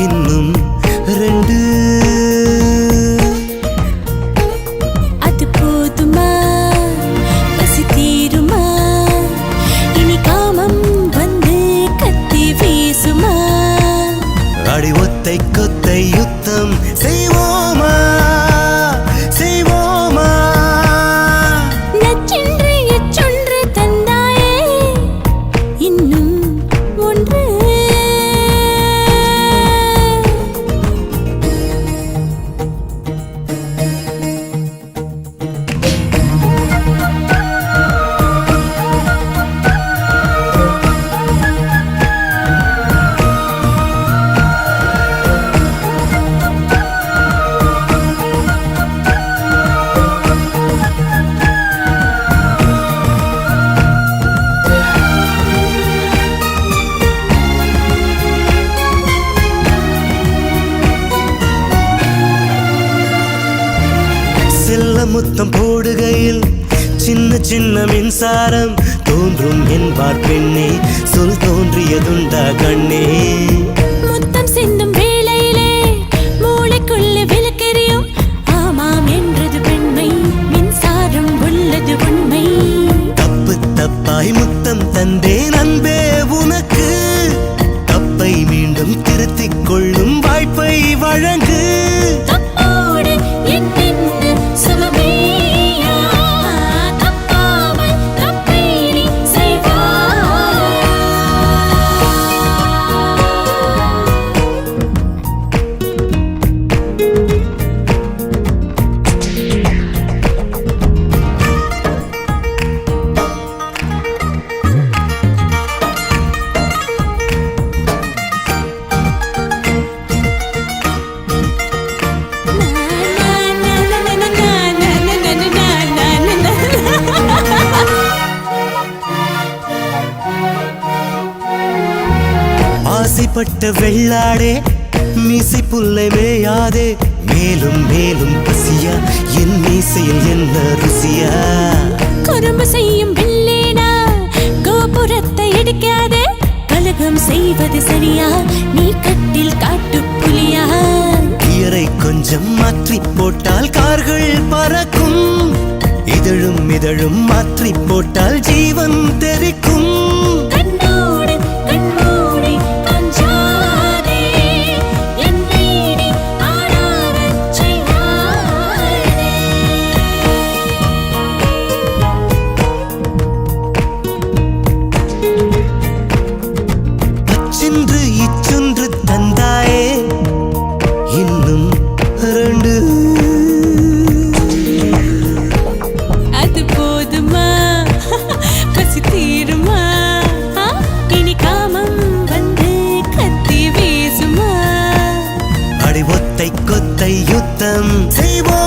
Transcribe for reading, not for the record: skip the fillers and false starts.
இன்னும் 2 அது போதுமா பசி தீருமா இனி காமம் வந்து கத்தி வீசுமா அடி ஒத்தை கொத்தை யுத்தம் செய்வோமா செய்வோமா நச்சென்று எச்சொன்று தந்தாயே இன்னும் ஒன்று செல்ல முத்தம் போடுகையில் சின்ன சின்ன மின்சாரம் தோன்றும் என்பார் பெண்ணே சொல் தோன்றியதுண்டா கண்ணே முத்தம் சிந்தும் வேளையிலே மூளைக்குள்ளே விளக்கெரியும் ஆமாம் என்றது பெண்மை மின்சாரம் உள்ளது உண்மை தப்பு தப்பாய் முத்தம் தந்தேன் அன்பே உனக்கு தப்பை மீண்டும் திருத்திக் கொள்ளும் வாய்ப்பை வழங்கு தப்போடு என்னென்ன சுகமேயா தப்பாமல் தப்பை நீ செய்வாய் ஆசைப்பட்ட வெள்ளாடே மீசை புல்லை மேயாதே மேலும் மேலும் பசியா என் மீசையில் என்ன ருசியா குறும்பு செய்யும் பில்லேனா கோபுரத்தை இடிக்காதே கலகம் செய்வது சரியா நீ கட்டில் காட்டு புலியா கியரை கொஞ்சம் மாற்றி போட்டால் கார்கள் பறக்கும் இதழும் இதழும் மாற்றி போட்டால் ஜீவன் தெரிக்கும் கண்ணோடு கண்மூடி கொஞ்சாதே என்னை நீ ஆடாதச் செய்யாதே அச்சென்று இச்சொன்று தந்தாயே இன்னும் 2 அது போதுமா பசி தீருமா இனி காமம் வந்து கத்தி வீசுமா அடி ஒத்தை கொத்தை யுத்தம் செய்வோம்